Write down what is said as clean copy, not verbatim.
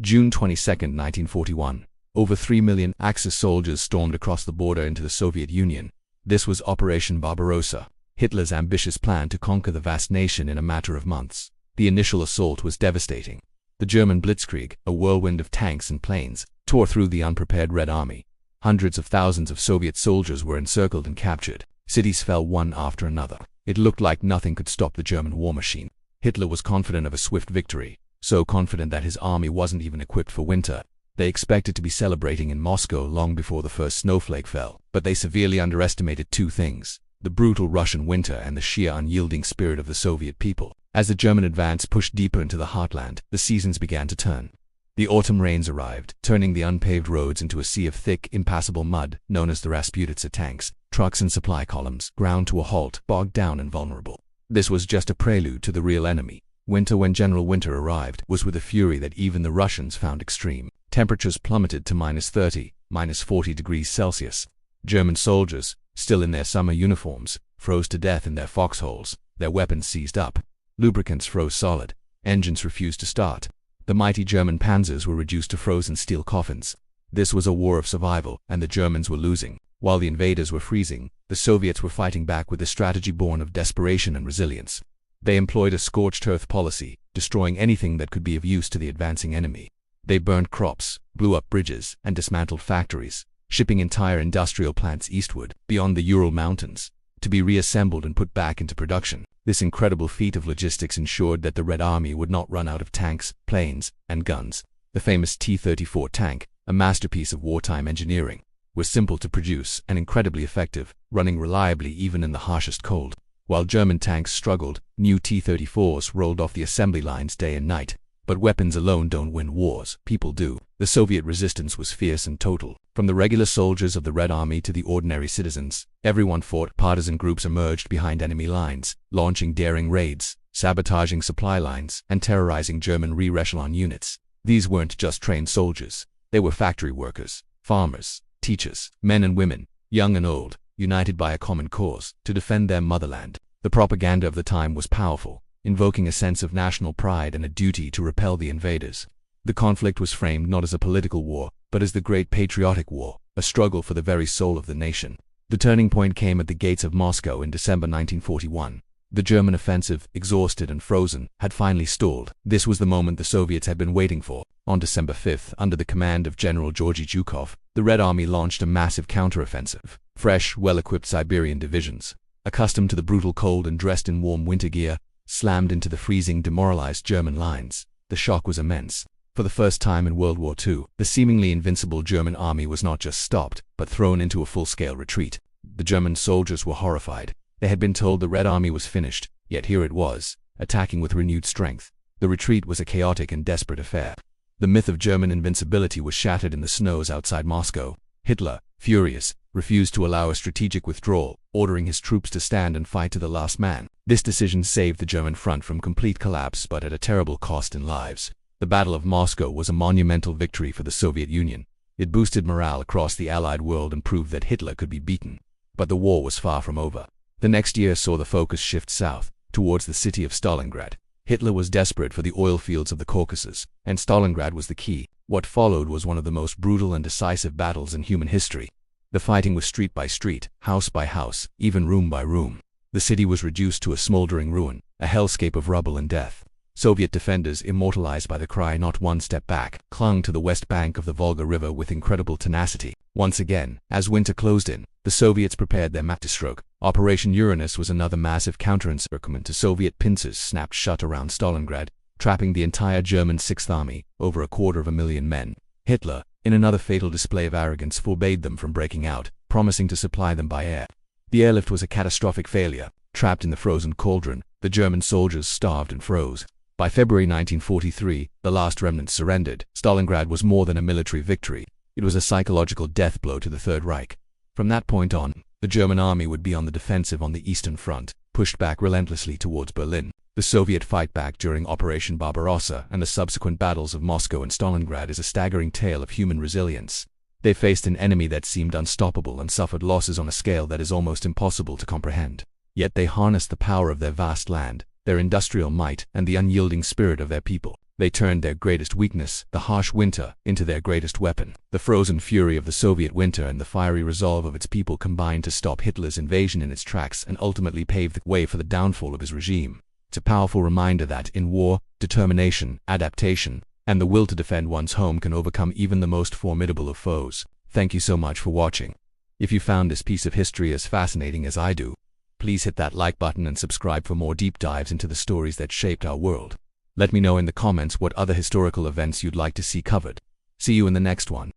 June 22, 1941. Over 3 million Axis soldiers stormed across the border into the Soviet Union. This was Operation Barbarossa, Hitler's ambitious plan to conquer the vast nation in a matter of months. The initial assault was devastating. The German blitzkrieg, a whirlwind of tanks and planes, tore through the unprepared Red Army. Hundreds of thousands of Soviet soldiers were encircled and captured. Cities fell one after another. It looked like nothing could stop the German war machine. Hitler was confident of a swift victory, so confident that his army wasn't even equipped for winter. They expected to be celebrating in Moscow long before the first snowflake fell, but they severely underestimated two things: the brutal Russian winter and the sheer unyielding spirit of the Soviet people. As the German advance pushed deeper into the heartland, the seasons began to turn. The autumn rains arrived, turning the unpaved roads into a sea of thick, impassable mud, known as the Rasputitsa tanks. Trucks and supply columns ground to a halt, bogged down and vulnerable. This was just a prelude to the real enemy. Winter, when General Winter arrived, was with a fury that even the Russians found extreme. Temperatures plummeted to -30, -40 degrees Celsius. German soldiers, still in their summer uniforms, froze to death in their foxholes, their weapons seized up. Lubricants froze solid. Engines refused to start. The mighty German panzers were reduced to frozen steel coffins. This was a war of survival, and the Germans were losing. While the invaders were freezing, the Soviets were fighting back with a strategy born of desperation and resilience. They employed a scorched earth policy, destroying anything that could be of use to the advancing enemy. They burned crops, blew up bridges, and dismantled factories, shipping entire industrial plants eastward, beyond the Ural Mountains, to be reassembled and put back into production. This incredible feat of logistics ensured that the Red Army would not run out of tanks, planes, and guns. The famous T-34 tank, a masterpiece of wartime engineering, was simple to produce and incredibly effective, running reliably even in the harshest cold. While German tanks struggled, new T-34s rolled off the assembly lines day and night. But weapons alone don't win wars, people do. The Soviet resistance was fierce and total. From the regular soldiers of the Red Army to the ordinary citizens, everyone fought. Partisan groups emerged behind enemy lines, launching daring raids, sabotaging supply lines, and terrorizing German re-echelon units. These weren't just trained soldiers. They were factory workers, farmers, teachers, men and women, young and old, united by a common cause, to defend their motherland. The propaganda of the time was powerful, invoking a sense of national pride and a duty to repel the invaders. The conflict was framed not as a political war, but as the Great Patriotic War, a struggle for the very soul of the nation. The turning point came at the gates of Moscow in December 1941. The German offensive, exhausted and frozen, had finally stalled. This was the moment the Soviets had been waiting for. On December 5th, under the command of General Georgy Zhukov, the Red Army launched a massive counteroffensive. Fresh, well-equipped Siberian divisions, accustomed to the brutal cold and dressed in warm winter gear, slammed into the freezing, demoralized German lines. The shock was immense. For the first time in World War II, the seemingly invincible German army was not just stopped, but thrown into a full-scale retreat. The German soldiers were horrified. They had been told the Red Army was finished, yet here it was, attacking with renewed strength. The retreat was a chaotic and desperate affair. The myth of German invincibility was shattered in the snows outside Moscow. Hitler, furious, refused to allow a strategic withdrawal, ordering his troops to stand and fight to the last man. This decision saved the German front from complete collapse, but at a terrible cost in lives. The Battle of Moscow was a monumental victory for the Soviet Union. It boosted morale across the Allied world and proved that Hitler could be beaten. But the war was far from over. The next year saw the focus shift south, towards the city of Stalingrad. Hitler was desperate for the oil fields of the Caucasus, and Stalingrad was the key. What followed was one of the most brutal and decisive battles in human history. The fighting was street by street, house by house, even room by room. The city was reduced to a smoldering ruin, a hellscape of rubble and death. Soviet defenders, immortalized by the cry "not one step back," clung to the west bank of the Volga River with incredible tenacity. Once again, as winter closed in, the Soviets prepared their masterstroke. Operation Uranus was another massive counter-encirclement to Soviet pincers snapped shut around Stalingrad, trapping the entire German Sixth Army, over 250,000 men. Hitler, in another fatal display of arrogance, forbade them from breaking out, promising to supply them by air. The airlift was a catastrophic failure. Trapped in the frozen cauldron, the German soldiers starved and froze. By February 1943, the last remnants surrendered. Stalingrad was more than a military victory. It was a psychological death blow to the Third Reich. From that point on, the German army would be on the defensive on the Eastern Front, pushed back relentlessly towards Berlin. The Soviet fight back during Operation Barbarossa and the subsequent battles of Moscow and Stalingrad is a staggering tale of human resilience. They faced an enemy that seemed unstoppable and suffered losses on a scale that is almost impossible to comprehend. Yet they harnessed the power of their vast land, their industrial might, and the unyielding spirit of their people. They turned their greatest weakness, the harsh winter, into their greatest weapon. The frozen fury of the Soviet winter and the fiery resolve of its people combined to stop Hitler's invasion in its tracks and ultimately pave the way for the downfall of his regime. It's a powerful reminder that, in war, determination, adaptation, and the will to defend one's home can overcome even the most formidable of foes. Thank you so much for watching. If you found this piece of history as fascinating as I do, please hit that like button and subscribe for more deep dives into the stories that shaped our world. Let me know in the comments what other historical events you'd like to see covered. See you in the next one.